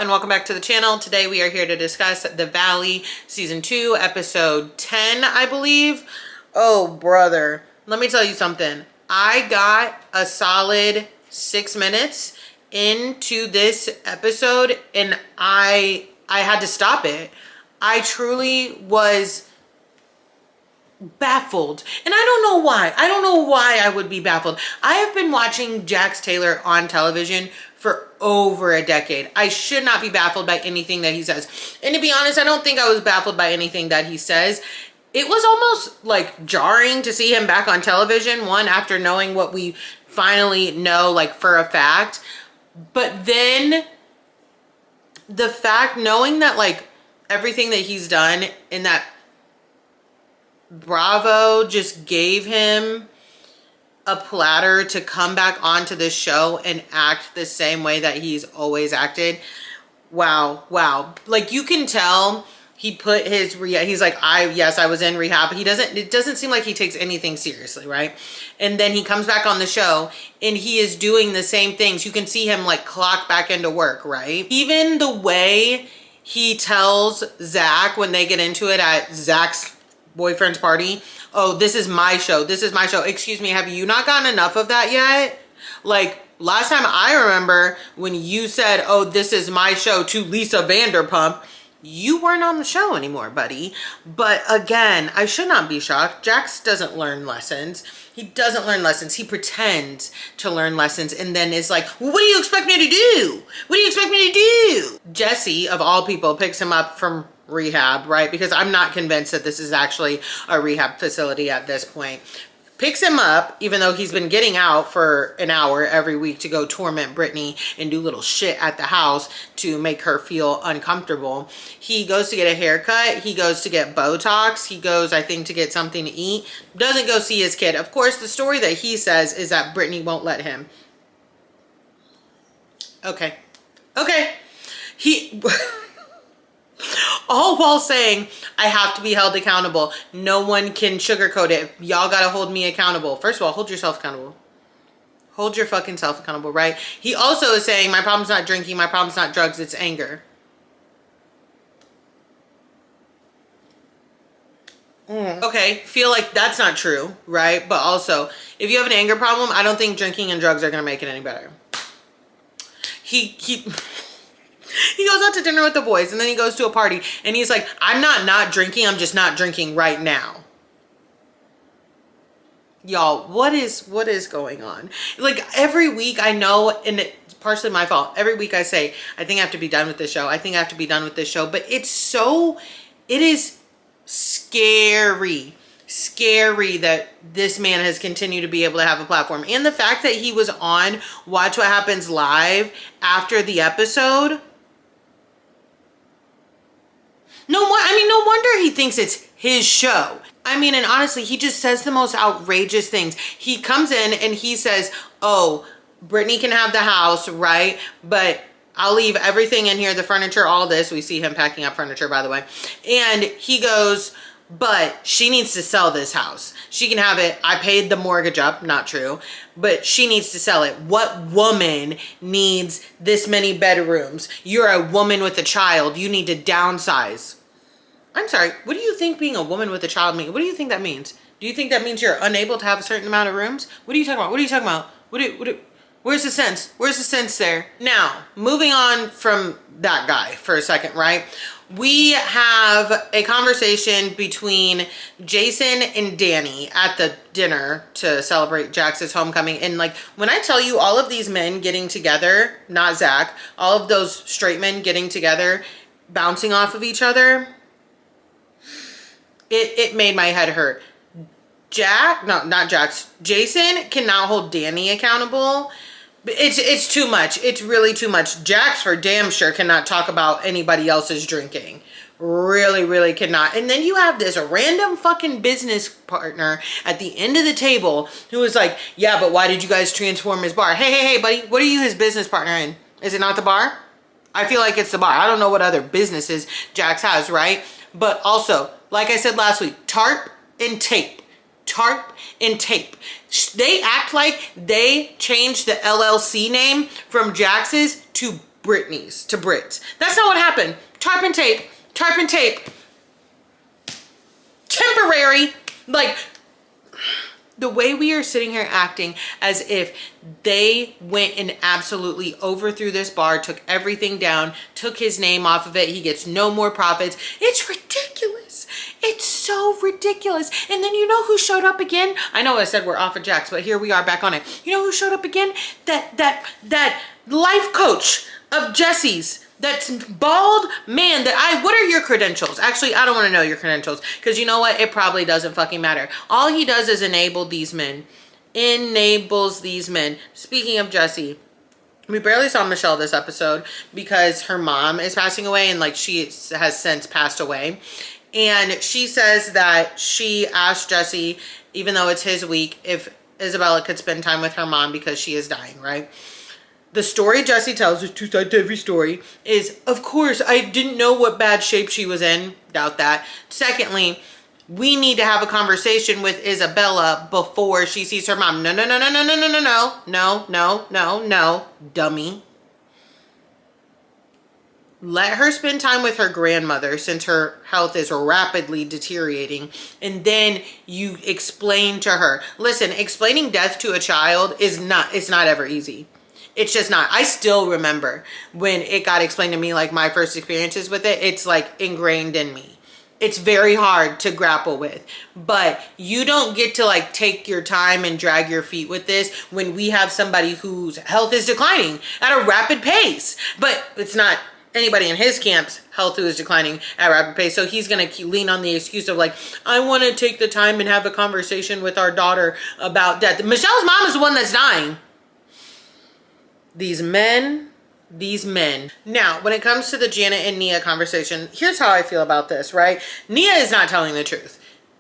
and welcome back to the channel. Today we are here to discuss The Valley Season 2, Episode 10, I believe. Oh, brother. Let me tell you something. I got a solid 6 minutes into this episode and I had to stop it. I truly was baffled, and I don't know why. I don't know why I would be baffled. I have been watching Jax Taylor on television for over a decade. I should not be baffled by anything that he says. And to be honest, I don't think I was baffled by anything that he says. It was almost like jarring to see him back on television, one, after knowing what we finally know like for a fact, but then the fact knowing that like everything that he's done in that Bravo just gave him a platter to come back onto this show and act the same way that he's always acted. Wow. Like you can tell he put his he's like, I was in rehab. It doesn't seem like he takes anything seriously, right? And then he comes back on the show and he is doing the same things. You can see him like clock back into work, right? Even the way he tells Zach when they get into it at Zach's boyfriend's party, oh, this is my show. This is my show. Excuse me, have you not gotten enough of that yet? Like last time I remember when you said, oh, this is my show to Lisa Vanderpump, you weren't on the show anymore, buddy. But again, I should not be shocked. Jax doesn't learn lessons. He doesn't learn lessons. He pretends to learn lessons and then is like, well, what do you expect me to do? What do you expect me to do? Jesse, of all people, picks him up from rehab, right? Because I'm not convinced that this is actually a rehab facility at this point. Picks him up, even though he's been getting out for an hour every week to go torment Brittany and do little shit at the house to make her feel uncomfortable. He goes to get a haircut. He goes to get Botox. He goes, I think, to get something to eat. Doesn't go see his kid. Of course, the story that he says is that Brittany won't let him. Okay. He... all while saying, I have to be held accountable. No one can sugarcoat it. Y'all gotta hold me accountable. First of all, hold yourself accountable. Hold your fucking self accountable, right? He also is saying, my problem's not drinking, my problem's not drugs, it's anger. Okay, feel like that's not true, right? But also, if you have an anger problem, I don't think drinking and drugs are gonna make it any better. He goes out to dinner with the boys and then he goes to a party and he's like, I'm not drinking. I'm just not drinking right now. Y'all, what is going on? Like every week I know, and it's partially my fault. Every week I say, I think I have to be done with this show. I think I have to be done with this show. But it is scary that this man has continued to be able to have a platform. And the fact that he was on Watch What Happens Live after the episode. No wonder he thinks it's his show. I mean, and honestly, he just says the most outrageous things. He comes in and he says, oh, Brittany can have the house, right? But I'll leave everything in here, the furniture, all this. We see him packing up furniture, by the way. And he goes, but she needs to sell this house. She can have it. I paid the mortgage up. Not true. But she needs to sell it. What woman needs this many bedrooms? You're a woman with a child. You need to downsize. I'm sorry. What do you think being a woman with a child means? What do you think that means? Do you think that means you're unable to have a certain amount of rooms? What are you talking about? What are you talking about? Where's the sense? Where's the sense there? Now, moving on from that guy for a second, right? We have a conversation between Jason and Danny at the dinner to celebrate Jax's homecoming. And like, when I tell you all of these men getting together, not Zach, all of those straight men getting together, bouncing off of each other, it made my head hurt. Jason cannot hold Danny accountable. It's too much. It's really too much. Jax for damn sure cannot talk about anybody else's drinking. Really cannot. And then you have this random fucking business partner at the end of the table who is like, yeah, but why did you guys transform his bar? Hey, buddy, what are you his business partner in? Is it not the bar? I feel like it's the bar. I don't know what other businesses Jax has, right? But also, like I said last week, tarp and tape. They act like they changed the LLC name from Jax's to Britneys, to Brits. That's not what happened. Tarp and tape, temporary. Like, the way we are sitting here acting as if they went and absolutely overthrew this bar, took everything down, took his name off of it, he gets no more profits. It's ridiculous. It's so ridiculous. And then you know who showed up again? I know I said we're off of Jax, but here we are back on it. You know who showed up again? That life coach of Jesse's. That bald man what are your credentials? Actually, I don't want to know your credentials, because you know what? It probably doesn't fucking matter. All he does is enable these men. Enables these men. Speaking of Jesse, we barely saw Michelle this episode because her mom is passing away, and like she has since passed away. And she says that she asked Jesse, even though it's his week, if Isabella could spend time with her mom because she is dying, right? The story Jesse tells, there's two sides to every story, is, of course, I didn't know what bad shape she was in. Doubt that. Secondly, we need to have a conversation with Isabella before she sees her mom. No, dummy. Let her spend time with her grandmother since her health is rapidly deteriorating. And then you explain to her. Listen, explaining death to a child it's not ever easy. It's just not. I still remember when it got explained to me, like my first experiences with it. It's like ingrained in me. It's very hard to grapple with, but you don't get to like take your time and drag your feet with this when we have somebody whose health is declining at a rapid pace. But it's not anybody in his camp's health who is declining at a rapid pace. So he's going to lean on the excuse of like, I want to take the time and have a conversation with our daughter about death. Michelle's mom is the one that's dying. These men. Now, when it comes to the Janet and Nia conversation, here's how I feel about this, right? Nia is not telling the truth.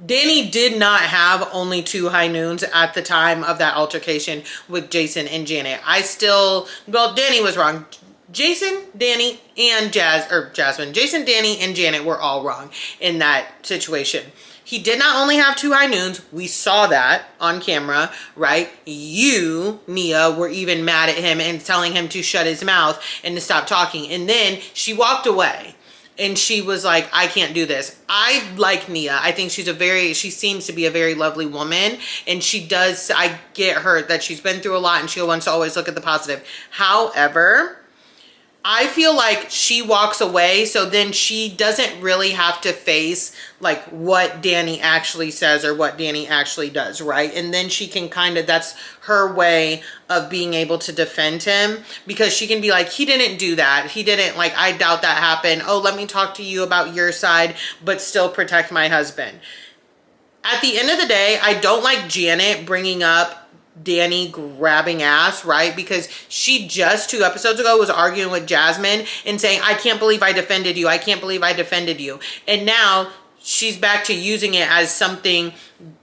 Danny did not have only 2 high noons at the time of that altercation with Jason and Janet. Danny was wrong. Jason, Danny, and Jasmine. Jason, Danny, and Janet were all wrong in that situation. He did not only have 2 high noons. We saw that on camera, right? You, Nia, were even mad at him and telling him to shut his mouth and to stop talking. And then she walked away and she was like, I can't do this. I like Nia. I think she seems to be a very lovely woman. And I get her that she's been through a lot and she wants to always look at the positive. However, I feel like she walks away, so then she doesn't really have to face like what Danny actually says or what Danny actually does, right? And then she can that's her way of being able to defend him, because she can be like, he didn't do that. He didn't, like, I doubt that happened. Oh, let me talk to you about your side, but still protect my husband. At the end of the day, I don't like Janet bringing up Danny grabbing ass, right? Because she just 2 episodes ago was arguing with Jasmine and saying, I can't believe I defended you. I can't believe I defended you. And now she's back to using it as something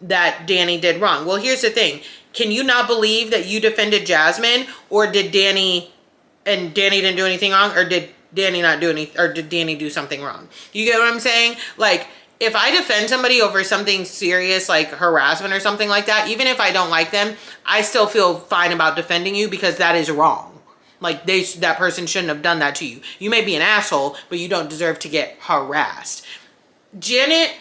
that Danny did wrong. Well, here's the thing. Can you not believe that you defended Jasmine, or did Danny didn't do anything wrong, or did Danny not do anything, or did Danny do something wrong? You get what I'm saying? Like, if I defend somebody over something serious like harassment or something like that, even if I don't like them, I still feel fine about defending you, because that is wrong. Like, that person shouldn't have done that to you. You may be an asshole, but you don't deserve to get harassed. Janet,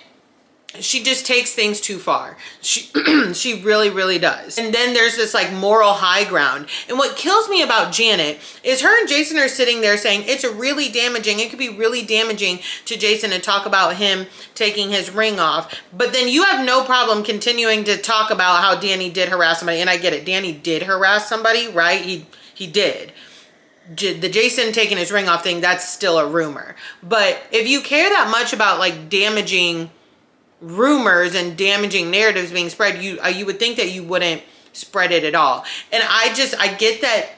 she just takes things too far. She really, really does. And then there's this like moral high ground. And what kills me about Janet is her and Jason are sitting there saying it could be really damaging to Jason to talk about him taking his ring off. But then you have no problem continuing to talk about how Danny did harass somebody. And I get it. Danny did harass somebody, right? He did. The Jason taking his ring off thing, that's still a rumor. But if you care that much about like damaging rumors and damaging narratives being spread, you would think that you wouldn't spread it at all. And I get that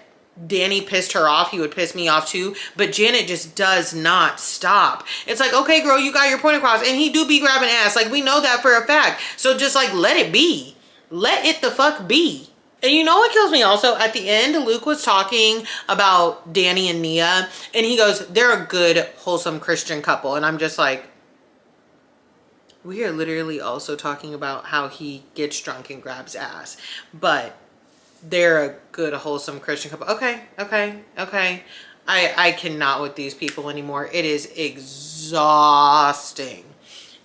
Danny pissed her off. He would piss me off too, but Janet just does not stop. It's like, okay, girl, you got your point across, and he do be grabbing ass. Like, we know that for a fact. So just like, let it be. Let it the fuck be. And you know what kills me also? At the end, Luke was talking about Danny and Nia, and he goes, they're a good, wholesome Christian couple. And I'm just like, we are literally also talking about how he gets drunk and grabs ass, but they're a good, wholesome Christian couple. Okay. I cannot with these people anymore. It is exhausting.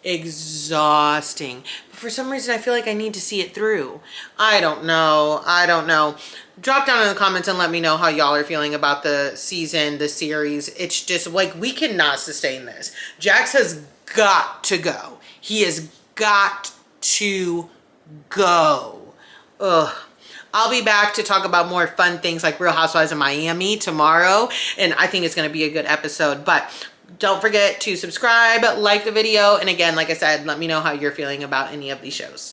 Exhausting. But for some reason, I feel like I need to see it through. I don't know. I don't know. Drop down in the comments and let me know how y'all are feeling about the season, the series. It's just like, we cannot sustain this. Jax has got to go. He has got to go. Ugh. I'll be back to talk about more fun things like Real Housewives of Miami tomorrow, and I think it's going to be a good episode. But don't forget to subscribe, like the video, and again, like I said, let me know how you're feeling about any of these shows.